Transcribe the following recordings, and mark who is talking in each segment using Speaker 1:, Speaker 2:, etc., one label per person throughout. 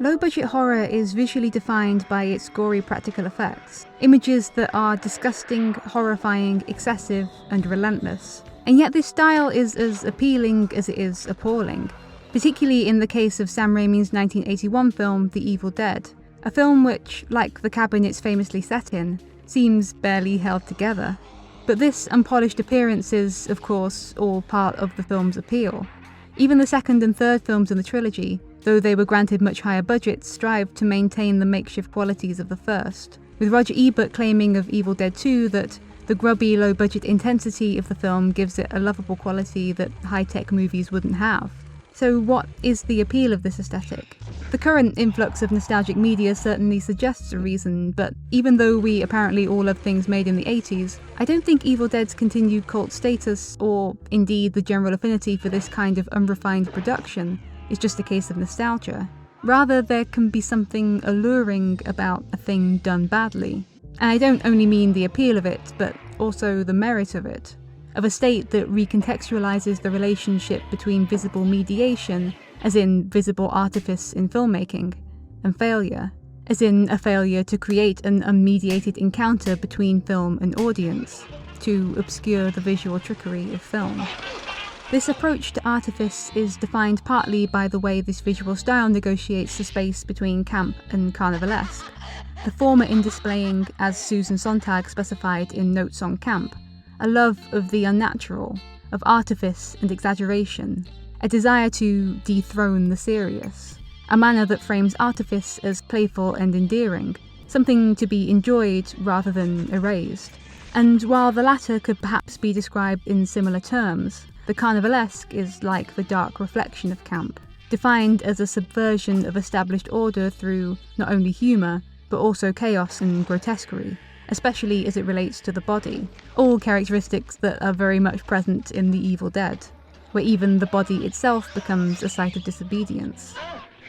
Speaker 1: Low-budget horror is visually defined by its gory practical effects, images that are disgusting, horrifying, excessive, and relentless. And yet this style is as appealing as it is appalling, particularly in the case of Sam Raimi's 1981 film The Evil Dead, a film which, like the cabin it's famously set in, seems barely held together. But this unpolished appearance is, of course, all part of the film's appeal. Even the second and third films in the trilogy, though they were granted much higher budgets, strived to maintain the makeshift qualities of the first, with Roger Ebert claiming of Evil Dead 2 that the grubby, low-budget intensity of the film gives it a lovable quality that high-tech movies wouldn't have. So what is the appeal of this aesthetic? The current influx of nostalgic media certainly suggests a reason, but even though we apparently all love things made in the 80s, I don't think Evil Dead's continued cult status, or indeed the general affinity for this kind of unrefined production, is just a case of nostalgia. Rather, there can be something alluring about a thing done badly. And I don't only mean the appeal of it, but also the merit of it. Of a state that recontextualises the relationship between visible mediation, as in visible artifice in filmmaking, and failure, as in a failure to create an unmediated encounter between film and audience, to obscure the visual trickery of film. This approach to artifice is defined partly by the way this visual style negotiates the space between camp and carnivalesque, the former in displaying, as Susan Sontag specified in Notes on Camp, a love of the unnatural, of artifice and exaggeration, a desire to dethrone the serious, a manner that frames artifice as playful and endearing, something to be enjoyed rather than erased. And while the latter could perhaps be described in similar terms, the carnivalesque is like the dark reflection of camp, defined as a subversion of established order through not only humour, but also chaos and grotesquerie, especially as it relates to the body, all characteristics that are very much present in The Evil Dead, where even the body itself becomes a site of disobedience.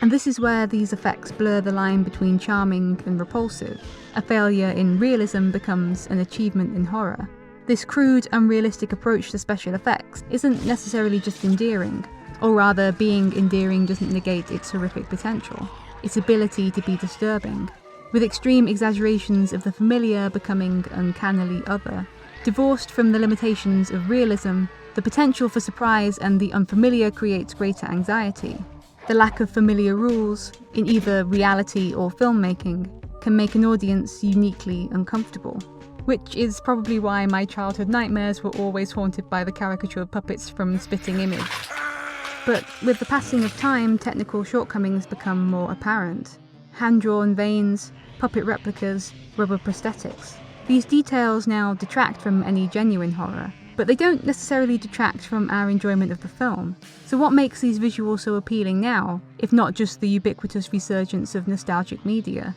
Speaker 1: And this is where these effects blur the line between charming and repulsive. A failure in realism becomes an achievement in horror. This crude, unrealistic approach to special effects isn't necessarily just endearing, or rather, being endearing doesn't negate its horrific potential, its ability to be disturbing, with extreme exaggerations of the familiar becoming uncannily other. Divorced from the limitations of realism, the potential for surprise and the unfamiliar creates greater anxiety. The lack of familiar rules, in either reality or filmmaking, can make an audience uniquely uncomfortable. Which is probably why my childhood nightmares were always haunted by the caricatured puppets from Spitting Image. But with the passing of time, technical shortcomings become more apparent. Hand-drawn veins, puppet replicas, rubber prosthetics. These details now detract from any genuine horror, but they don't necessarily detract from our enjoyment of the film. So what makes these visuals so appealing now, if not just the ubiquitous resurgence of nostalgic media?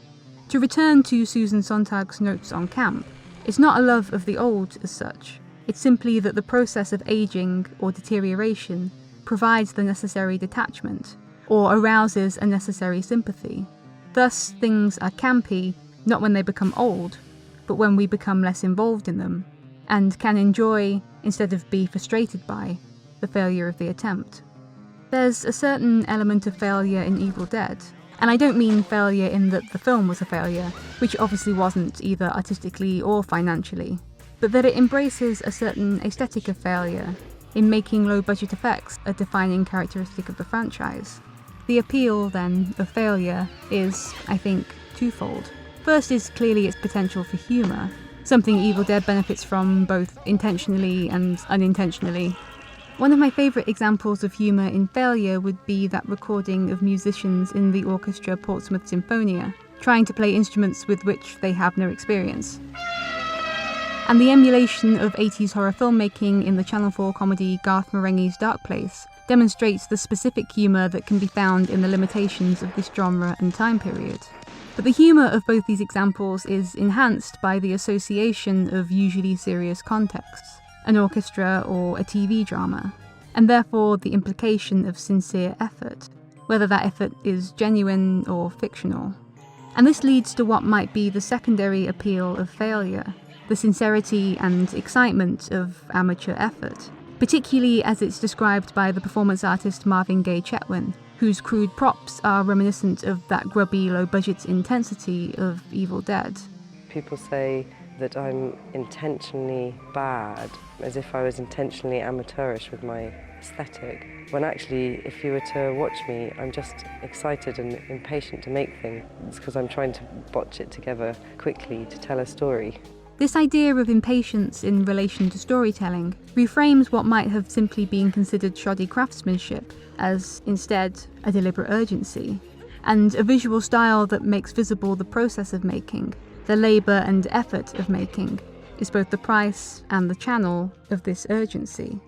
Speaker 1: To return to Susan Sontag's Notes on Camp, it's not a love of the old as such, it's simply that the process of aging or deterioration provides the necessary detachment, or arouses a necessary sympathy. Thus, things are campy, not when they become old, but when we become less involved in them, and can enjoy, instead of be frustrated by, the failure of the attempt. There's a certain element of failure in Evil Dead, and I don't mean failure in that the film was a failure, which obviously wasn't either artistically or financially, but that it embraces a certain aesthetic of failure, in making low-budget effects a defining characteristic of the franchise. The appeal, then, of failure is, I think, twofold. First is clearly its potential for humour, something Evil Dead benefits from both intentionally and unintentionally. One of my favourite examples of humour in failure would be that recording of musicians in the orchestra Portsmouth Symphonia, trying to play instruments with which they have no experience. And the emulation of 80s horror filmmaking in the Channel 4 comedy Garth Marenghi's Dark Place demonstrates the specific humour that can be found in the limitations of this genre and time period. But the humour of both these examples is enhanced by the association of usually serious contexts, an orchestra or a TV drama, and therefore the implication of sincere effort, whether that effort is genuine or fictional. And this leads to what might be the secondary appeal of failure, the sincerity and excitement of amateur effort, particularly as it's described by the performance artist Marvin Gaye Chetwynd, whose crude props are reminiscent of that grubby, low-budget intensity of Evil Dead.
Speaker 2: People say that I'm intentionally bad, as if I was intentionally amateurish with my aesthetic, when actually, if you were to watch me, I'm just excited and impatient to make things. It's because I'm trying to botch it together quickly to tell a story.
Speaker 1: This idea of impatience in relation to storytelling reframes what might have simply been considered shoddy craftsmanship as, instead, a deliberate urgency, and a visual style that makes visible the process of making, the labour and effort of making, is both the price and the channel of this urgency.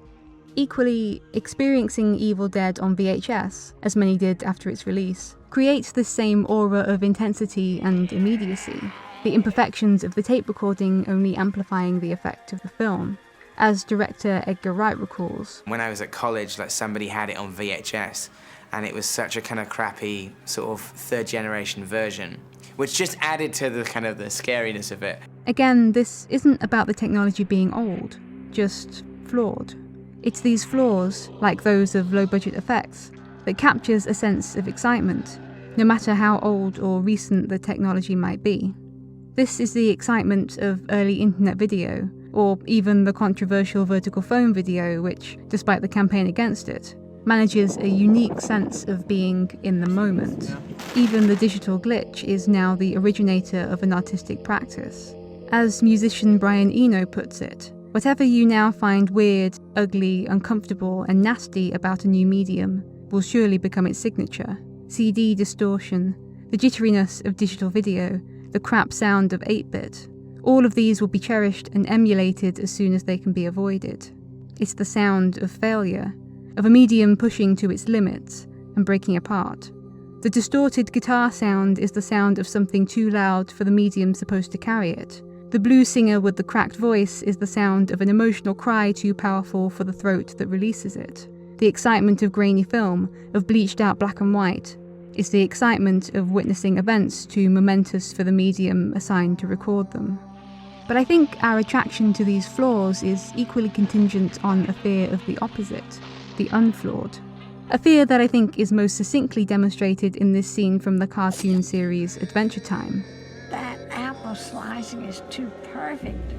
Speaker 1: Equally, experiencing Evil Dead on VHS, as many did after its release, creates this same aura of intensity and immediacy, the imperfections of the tape recording only amplifying the effect of the film. As director Edgar Wright recalls,
Speaker 3: when I was at college, somebody had it on VHS, and it was such a kind of crappy sort of third-generation version, which just added to the kind of the scariness of it.
Speaker 1: Again, this isn't about the technology being old, just flawed. It's these flaws, like those of low-budget effects, that captures a sense of excitement, no matter how old or recent the technology might be. This is the excitement of early internet video, or even the controversial vertical phone video which, despite the campaign against it, manages a unique sense of being in the moment. Even the digital glitch is now the originator of an artistic practice. As musician Brian Eno puts it, whatever you now find weird, ugly, uncomfortable, and nasty about a new medium will surely become its signature. CD distortion, the jitteriness of digital video, the crap sound of 8-bit. All of these will be cherished and emulated as soon as they can be avoided. It's the sound of failure, of a medium pushing to its limits and breaking apart. The distorted guitar sound is the sound of something too loud for the medium supposed to carry it. The blues singer with the cracked voice is the sound of an emotional cry too powerful for the throat that releases it. The excitement of grainy film, of bleached out black and white, is the excitement of witnessing events too momentous for the medium assigned to record them. But I think our attraction to these flaws is equally contingent on a fear of the opposite, the unflawed. A fear that I think is most succinctly demonstrated in this scene from the cartoon series Adventure Time.
Speaker 4: That apple slicing is too perfect,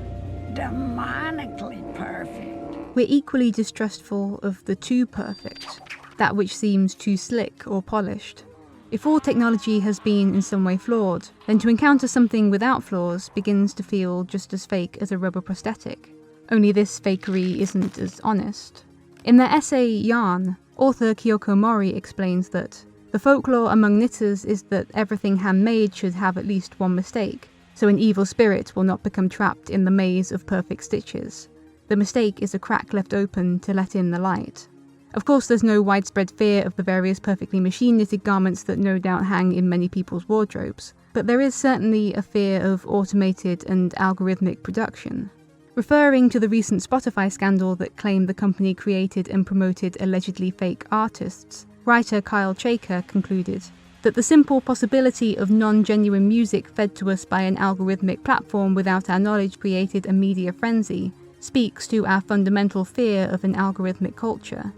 Speaker 4: demonically perfect.
Speaker 1: We're equally distrustful of the too perfect, that which seems too slick or polished. If all technology has been in some way flawed, then to encounter something without flaws begins to feel just as fake as a rubber prosthetic. Only this fakery isn't as honest. In their essay Yarn, author Kyoko Mori explains that the folklore among knitters is that everything handmade should have at least one mistake, so an evil spirit will not become trapped in the maze of perfect stitches. The mistake is a crack left open to let in the light. Of course, there's no widespread fear of the various perfectly machine-knitted garments that no doubt hang in many people's wardrobes, but there is certainly a fear of automated and algorithmic production. Referring to the recent Spotify scandal that claimed the company created and promoted allegedly fake artists, writer Kyle Chayker concluded that the simple possibility of non-genuine music fed to us by an algorithmic platform without our knowledge created a media frenzy speaks to our fundamental fear of an algorithmic culture.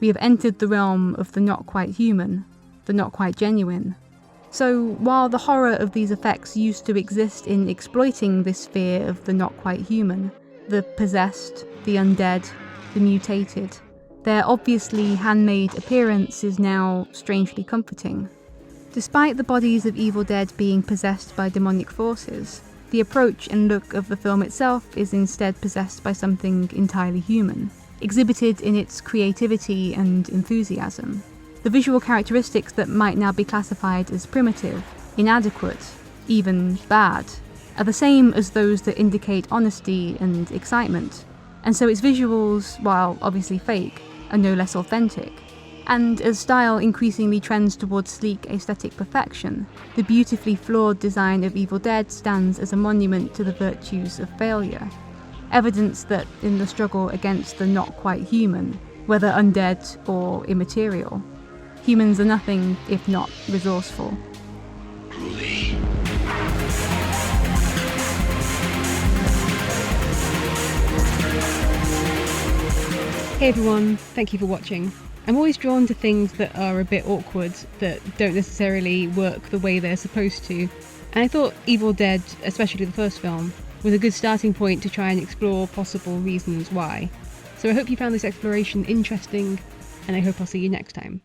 Speaker 1: We have entered the realm of the not quite human, the not quite genuine. So, while the horror of these effects used to exist in exploiting this fear of the not quite human, the possessed, the undead, the mutated, their obviously handmade appearance is now strangely comforting. Despite the bodies of Evil Dead being possessed by demonic forces, the approach and look of the film itself is instead possessed by something entirely human, exhibited in its creativity and enthusiasm. The visual characteristics that might now be classified as primitive, inadequate, even bad, are the same as those that indicate honesty and excitement, and so its visuals, while obviously fake, are no less authentic. And as style increasingly trends towards sleek aesthetic perfection, the beautifully flawed design of Evil Dead stands as a monument to the virtues of failure. Evidence that in the struggle against the not quite human, whether undead or immaterial, humans are nothing if not resourceful.
Speaker 5: Hey everyone, thank you for watching.
Speaker 1: I'm always drawn to things that are a bit awkward, that don't necessarily work the way they're supposed to. And I thought Evil Dead, especially the first film, was a good starting point to try and explore possible reasons why. So I hope you found this exploration interesting, and I hope I'll see you next time.